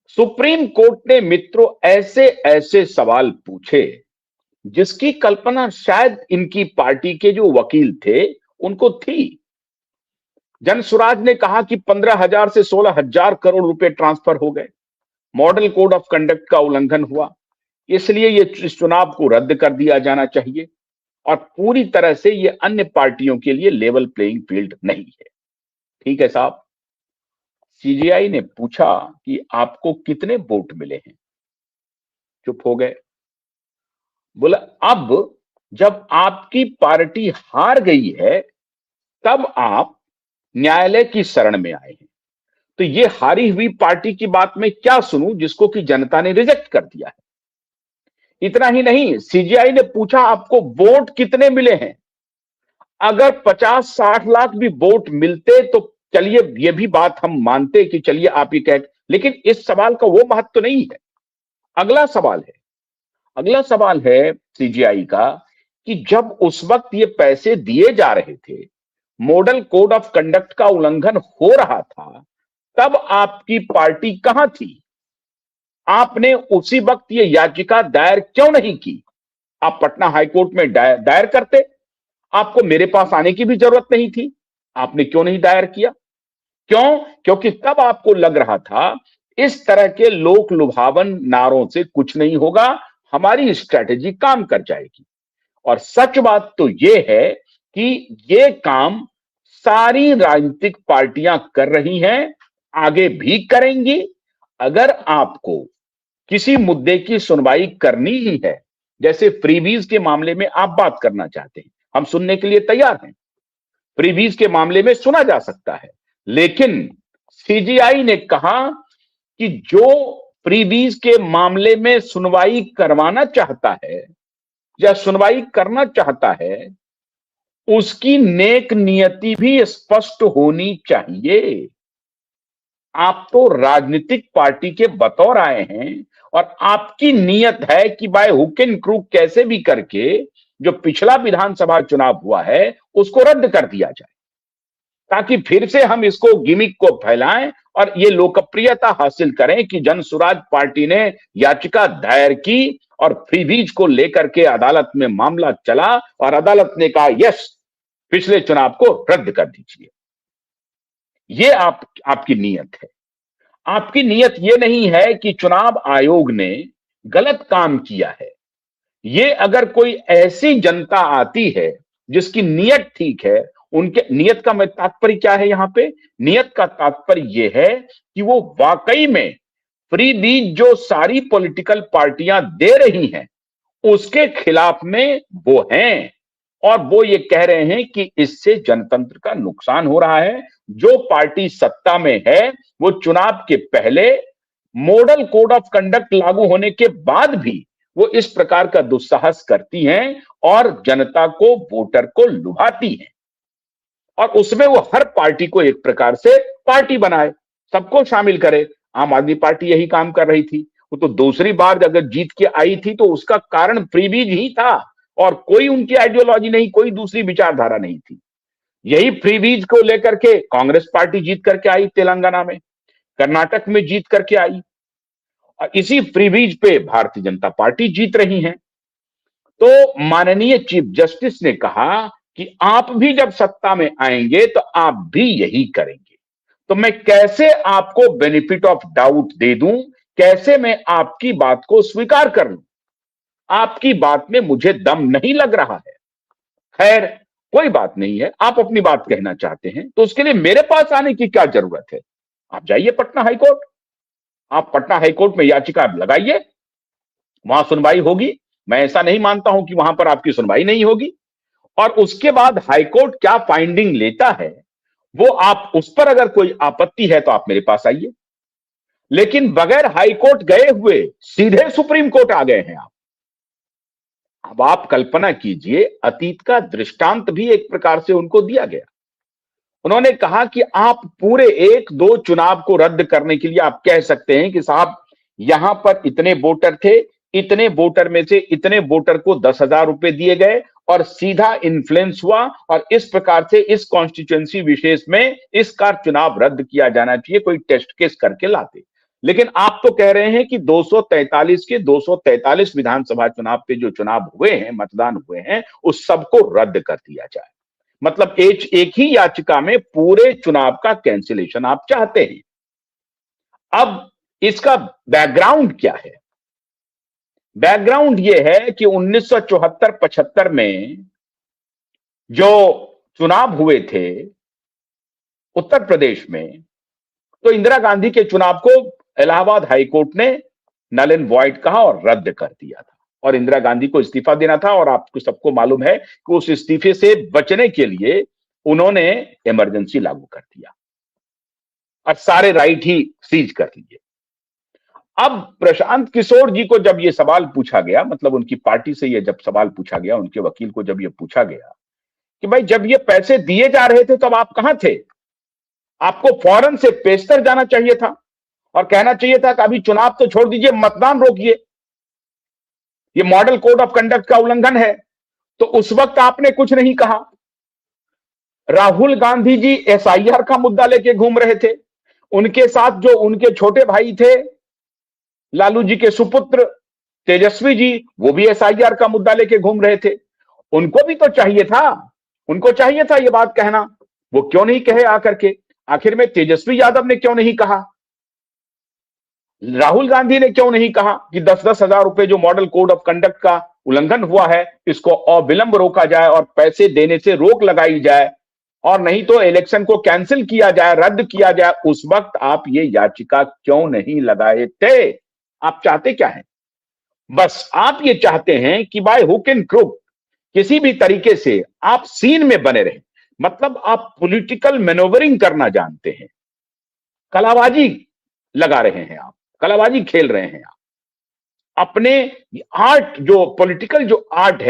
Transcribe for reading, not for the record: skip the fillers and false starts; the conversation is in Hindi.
सुप्रीम कोर्ट ने मित्रों ऐसे ऐसे सवाल पूछे जिसकी कल्पना शायद इनकी पार्टी के जो वकील थे उनको थी। जनसुराज ने कहा कि 15,000 से 16,000 करोड़ रुपए ट्रांसफर हो गए, मॉडल कोड ऑफ कंडक्ट का उल्लंघन हुआ, इसलिए ये इस चुनाव को रद्द कर दिया जाना चाहिए और पूरी तरह से ये अन्य पार्टियों के लिए लेवल प्लेइंग फील्ड नहीं है। ठीक है साहब। सीजीआई ने पूछा कि आपको कितने वोट मिले हैं? चुप हो गए। बोला अब जब आपकी पार्टी हार गई है तब आप न्यायालय की शरण में आए हैं, तो ये हारी हुई पार्टी की बात में क्या सुनूं जिसको कि जनता ने रिजेक्ट कर दिया है। इतना ही नहीं, सीजीआई ने पूछा आपको वोट कितने मिले हैं? अगर 50-60 लाख भी वोट मिलते तो चलिए ये भी बात हम मानते कि चलिए आप ये कह, लेकिन इस सवाल का वो महत्व तो नहीं है। अगला सवाल है सीजीआई का कि जब उस वक्त ये पैसे दिए जा रहे थे, मॉडल कोड ऑफ कंडक्ट का उल्लंघन हो रहा था, तब आपकी पार्टी कहां थी? आपने उसी वक्त ये याचिका दायर क्यों नहीं की? आप पटना हाईकोर्ट में दायर करते, आपको मेरे पास आने की भी जरूरत नहीं थी। आपने क्यों नहीं दायर किया? क्यों? क्योंकि तब आपको लग रहा था इस तरह के लोक लुभावन नारों से कुछ नहीं होगा, हमारी स्ट्रैटेजी काम कर जाएगी। और सच बात तो यह है कि ये काम सारी राजनीतिक पार्टियां कर रही हैं, आगे भी करेंगी। अगर आपको किसी मुद्दे की सुनवाई करनी ही है, जैसे फ्रीबीज के मामले में आप बात करना चाहते हैं, हम सुनने के लिए तैयार हैं। फ्रीबीज के मामले में सुना जा सकता है, लेकिन सीजीआई ने कहा कि जो फ्रीबीज के मामले में सुनवाई करवाना चाहता है या सुनवाई करना चाहता है, उसकी नेक नियति भी स्पष्ट होनी चाहिए। आप तो राजनीतिक पार्टी के बतौर आए हैं और आपकी नियत है कि बाय हुक एंड क्रूक कैसे भी करके जो पिछला विधानसभा चुनाव हुआ है उसको रद्द कर दिया जाए, ताकि फिर से हम इसको गिमिक को फैलाएं और ये लोकप्रियता हासिल करें कि जनसुराज पार्टी ने याचिका दायर की और फ्रीबीज को लेकर के अदालत में मामला चला और अदालत ने कहा यस, पिछले चुनाव को रद्द कर दीजिए। ये आपकी नियत है। आपकी नियत ये नहीं है कि चुनाव आयोग ने गलत काम किया है। ये अगर कोई ऐसी जनता आती है जिसकी नियत ठीक है, उनके नियत का तात्पर्य क्या है? यहां पे नियत का तात्पर्य यह है कि वो वाकई में फ्रीबीज जो सारी पॉलिटिकल पार्टियां दे रही हैं उसके खिलाफ में वो हैं और वो ये कह रहे हैं कि इससे जनतंत्र का नुकसान हो रहा है। जो पार्टी सत्ता में है वो चुनाव के पहले मॉडल कोड ऑफ कंडक्ट लागू होने के बाद भी वो इस प्रकार का दुस्साहस करती हैं और जनता को, वोटर को लुभाती हैं और उसमें वो हर पार्टी को एक प्रकार से पार्टी बनाए, सबको शामिल करे। आम आदमी पार्टी यही काम कर रही थी। वो तो दूसरी बार अगर जीत के आई थी तो उसका कारण फ्रीबीज ही था और कोई उनकी आइडियोलॉजी नहीं, कोई दूसरी विचारधारा नहीं थी। यही फ्रीबीज को लेकर के कांग्रेस पार्टी जीत करके आई, तेलंगाना में, कर्नाटक में जीत करके आई और इसी फ्रीबीज पे भारतीय जनता पार्टी जीत रही है। तो माननीय चीफ जस्टिस ने कहा कि आप भी जब सत्ता में आएंगे तो आप भी यही करेंगे, तो मैं कैसे आपको बेनिफिट ऑफ डाउट दे दूं, कैसे मैं आपकी बात को स्वीकार कर लूं? आपकी बात में मुझे दम नहीं लग रहा है। खैर कोई बात नहीं है, आप अपनी बात कहना चाहते हैं तो उसके लिए मेरे पास आने की क्या जरूरत है? आप जाइए पटना हाईकोर्ट, आप पटना हाईकोर्ट में याचिका लगाइए, वहां सुनवाई होगी। मैं ऐसा नहीं मानता हूं कि वहां पर आपकी सुनवाई नहीं होगी। और उसके बाद हाईकोर्ट क्या फाइंडिंग लेता है वो आप, उस पर अगर कोई आपत्ति है तो आप मेरे पास आइए, लेकिन बगैर हाईकोर्ट गए हुए सीधे सुप्रीम कोर्ट आ गए हैं आप। अब आप कल्पना कीजिए, अतीत का दृष्टांत भी एक प्रकार से उनको दिया गया। उन्होंने कहा कि आप पूरे 1-2 चुनाव को रद्द करने के लिए आप कह सकते हैं कि साहब यहां पर इतने वोटर थे, इतने वोटर में से इतने वोटर को 10,000 रुपए दिए गए और सीधा इन्फ्लुएंस हुआ और इस प्रकार से इस कॉन्स्टिट्यूएंसी विशेष में इसका चुनाव रद्द किया जाना चाहिए, कोई टेस्ट केस करके लाते। लेकिन आप तो कह रहे हैं कि 243 के 243 विधानसभा चुनाव पे जो चुनाव हुए हैं, मतदान हुए हैं, उस सबको रद्द कर दिया जाए। मतलब एक ही याचिका में पूरे चुनाव का कैंसिलेशन आप चाहते हैं। अब इसका बैकग्राउंड क्या है? बैकग्राउंड यह है कि 1974-75 में जो चुनाव हुए थे उत्तर प्रदेश में, तो इंदिरा गांधी के चुनाव को इलाहाबाद हाईकोर्ट ने नल एंड वॉइड कहा और रद्द कर दिया था, और इंदिरा गांधी को इस्तीफा देना था। और आपको सबको मालूम है कि उस इस्तीफे से बचने के लिए उन्होंने इमरजेंसी लागू कर दिया और सारे राइट ही सीज कर लिए। अब प्रशांत किशोर जी को जब ये सवाल पूछा गया, मतलब उनकी पार्टी से ये जब सवाल पूछा गया, उनके वकील को जब ये पूछा गया कि भाई जब ये पैसे दिए जा रहे थे तब आप कहां थे? आपको फौरन से पेशतर जाना चाहिए था और कहना चाहिए था कि अभी चुनाव तो छोड़ दीजिए, मतदान रोकिए, ये मॉडल कोड ऑफ कंडक्ट का उल्लंघन है। तो उस वक्त आपने कुछ नहीं कहा। राहुल गांधी जी एसआईआर का मुद्दा लेके घूम रहे थे, उनके साथ जो उनके छोटे भाई थे, लालू जी के सुपुत्र तेजस्वी जी, वो भी एसआईआर का मुद्दा लेके घूम रहे थे। उनको भी तो चाहिए था, उनको चाहिए था ये बात कहना, वो क्यों नहीं कहे आकर के? आखिर में तेजस्वी यादव ने क्यों नहीं कहा? राहुल गांधी ने क्यों नहीं कहा कि 10-10 हजार रुपए जो मॉडल कोड ऑफ कंडक्ट का उल्लंघन हुआ है, इसको अविलंब रोका जाए और पैसे देने से रोक लगाई जाए, और नहीं तो इलेक्शन को कैंसिल किया जाए, रद्द किया जाए? उस वक्त आप ये याचिका क्यों नहीं लगाए थे? आप चाहते क्या है? बस आप ये चाहते हैं कि बाय हुक एंड क्रुक किसी भी तरीके से आप सीन में बने रहे। मतलब आप पॉलिटिकल मैनोवरिंग करना जानते हैं, कलाबाजी लगा रहे हैं, आप कलाबाजी खेल रहे हैं। आप अपने आर्ट, जो पॉलिटिकल जो आर्ट है